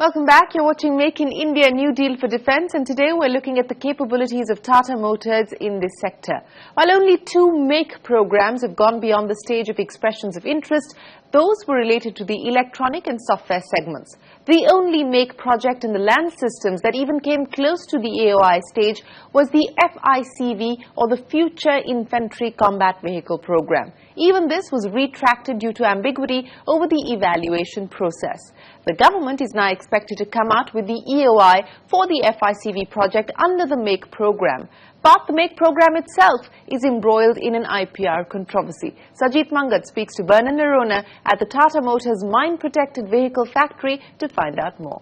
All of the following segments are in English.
Welcome back. You're watching Make in India, New Deal for Defence, and today we're looking at the capabilities of Tata Motors in this sector. While only 2 MAKE programs have gone beyond the stage of expressions of interest, those were related to the electronic and software segments. The only MAKE project in the land systems that even came close to the AOI stage was the FICV, or the Future Infantry Combat Vehicle program. Even this was retracted due to ambiguity over the evaluation process. The government is now expected to come out with the EOI for the FICV project under the MAKE program. But the MAKE program itself is embroiled in an IPR controversy. Sajit Mangat speaks to Vernon Narona at the Tata Motors Mine-Protected Vehicle Factory to find out more.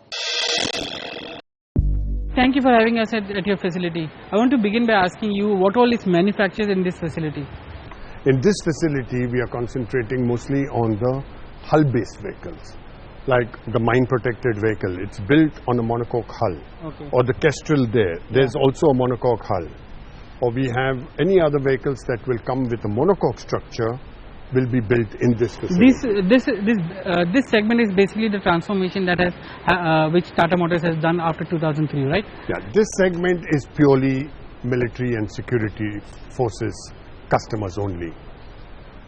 Thank you for having us at your facility. I want to begin by asking you what all is manufactured in this facility. In this facility, we are concentrating mostly on the hull-based vehicles, like the mine-protected vehicle. It's built on a monocoque hull. Okay. Or the Kestrel there's also a monocoque hull. Or we have any other vehicles that will come with a monocoque structure will be built in this facility. This segment is basically the transformation that has which Tata Motors has done after 2003, right? Yeah, this segment is purely military and security forces customers only.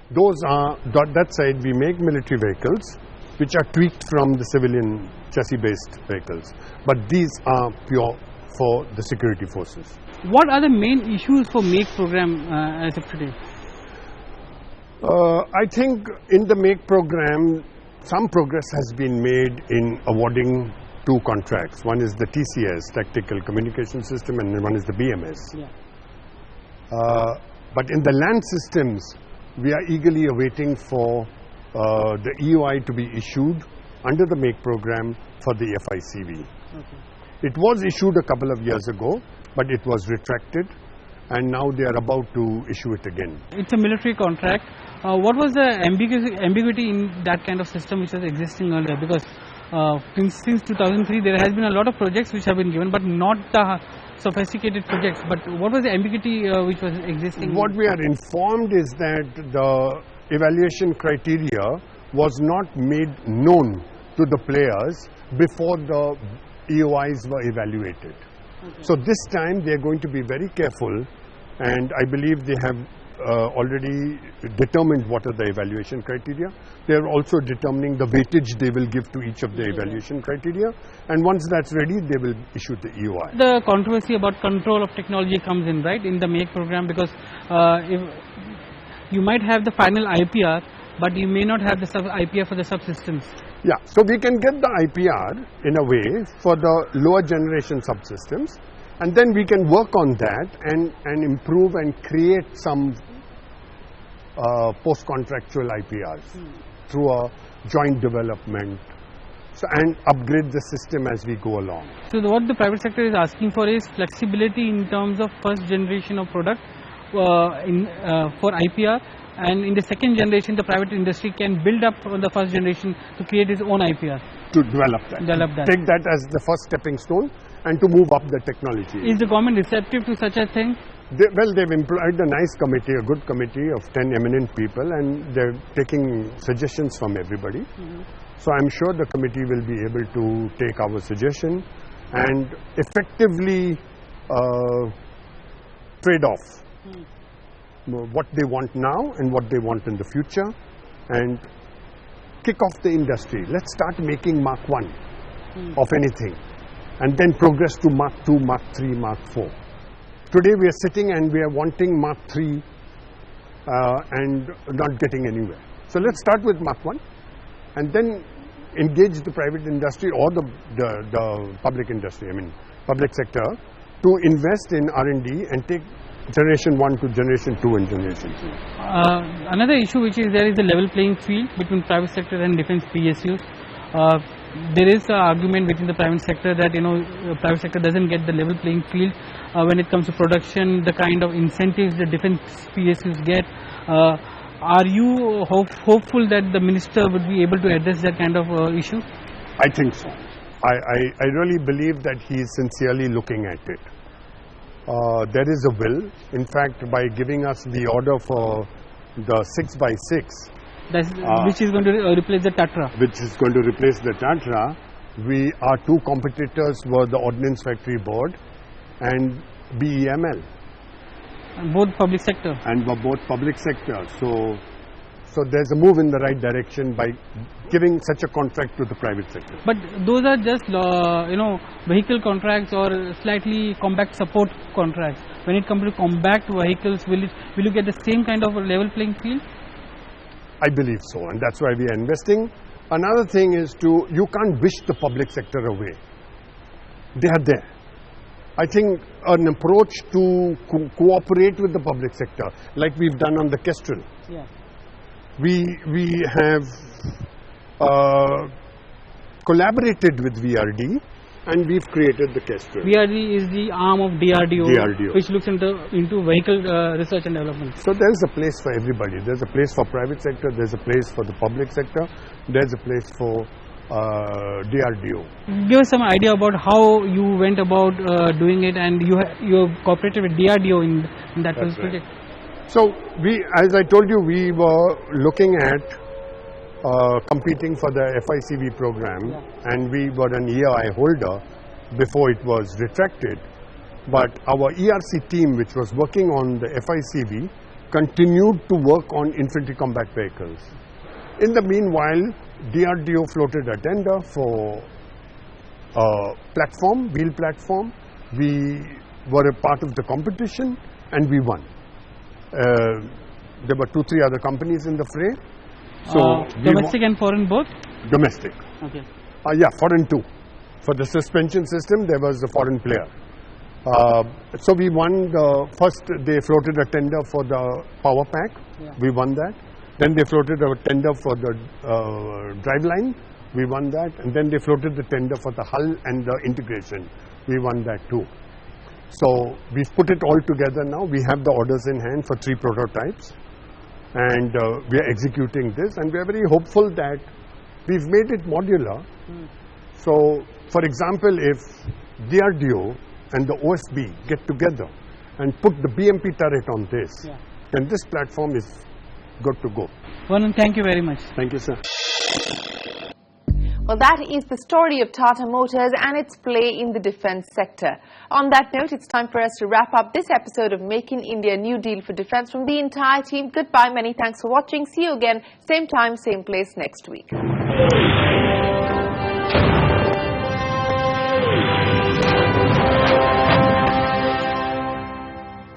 Those are, that side we make military vehicles which are tweaked from the civilian chassis-based vehicles, but these are pure for the security forces. What are the main issues for MAKE program as of today? I think in the MAKE program, some progress has been made in awarding 2 contracts. One is the TCS, Tactical Communication System, and one is the BMS. Yeah. But in the land systems, we are eagerly awaiting for the EOI to be issued under the MAKE program for the FICV. Okay. It was issued a couple of years ago, but it was retracted, and now they are about to issue it again. It's a military contract. What was the ambiguity in that kind of system which was existing earlier? Because since 2003, there has been a lot of projects which have been given, but not the sophisticated projects. But what was the ambiguity which was existing? What we are informed is that the evaluation criteria was not made known to the players before the EOIs were evaluated. Okay. So this time they are going to be very careful, and I believe they have already determined what are the evaluation criteria. They are also determining the weightage they will give to each of the evaluation criteria, and once that's ready, they will issue the EOI. The controversy about control of technology comes in, right, in the MAKE program, because if you might have the final IPR, but you may not have the IPR for the subsystems. Yeah, so we can get the IPR in a way for the lower generation subsystems, and then we can work on that and improve and create some post-contractual IPRs through a joint development, and upgrade the system as we go along. So what the private sector is asking for is flexibility in terms of first generation of product for IPR, and in the second generation the private industry can build up on the first generation to create its own IPR. To develop that. Take that as the first stepping stone and to move up the technology. Is the government receptive to such a thing? They've employed a nice committee, a good committee of 10 eminent people, and they're taking suggestions from everybody. So I'm sure the committee will be able to take our suggestion and effectively trade off what they want now and what they want in the future, and kick off the industry. Let's start making Mark 1 of anything, and then progress to Mark 2, Mark 3, Mark 4. Today we are sitting and we are wanting Mark 3 and not getting anywhere. So let's start with Mark 1 and then engage the private industry or the public industry, public sector, to invest in R&D and take generation 1 to generation 2 and generation 3. Another issue which is there is the level playing field between private sector and defense PSUs. There is an argument within the private sector that private sector doesn't get the level playing field when it comes to production, the kind of incentives the defense PSUs get. Are you hopeful that the minister would be able to address that kind of issue? I think so. I really believe that he is sincerely looking at it. There is a will. In fact, by giving us the order for the 6x6, which is going to replace the Tata. Which is going to replace the Tata, Our two competitors were the Ordnance Factory Board and BEML. And both public sector. And were both public sector. So there's a move in the right direction by giving such a contract to the private sector. But those are just vehicle contracts or slightly compact support contracts. When it comes to compact vehicles, will you get the same kind of a level playing field? I believe so, and that's why we are investing. Another thing is you can't wish the public sector away. They are there. I think an approach to cooperate with the public sector, like we've done on the Kestrel. Yeah. We have collaborated with VRD and we've created the Kestrel. VRD is the arm of DRDO, which looks into vehicle research and development. So there's a place for everybody. There's a place for private sector, there's a place for the public sector, there's a place for DRDO. Give us some idea about how you went about doing it, and you cooperated with DRDO in that project. So as I told you, we were looking at competing for the FICV program, and we were an EI holder before it was retracted. But our ERC team, which was working on the FICV, continued to work on infantry combat vehicles. In the meanwhile, DRDO floated a tender for a wheel platform. We were a part of the competition and we won. There were 2-3 other companies in the fray. So domestic and foreign both? Domestic. Okay. Yeah, foreign too. For the suspension system, there was a foreign player. So we won first they floated a tender for the power pack. Yeah. We won that. Then they floated a tender for the driveline. We won that. And then they floated the tender for the hull and the integration. We won that too. So we've put it all together now. We have the orders in hand for 3 prototypes. And we are executing this. And we are very hopeful that we've made it modular. So, for example, if DRDO and the OSB get together and put the BMP turret on this, then this platform is good to go. Varun, thank you very much. Thank you, sir. Well, that is the story of Tata Motors and its play in the defence sector. On that note, it's time for us to wrap up this episode of Make in India New Deal for Defence. From the entire team, goodbye, many thanks for watching. See you again, same time, same place next week.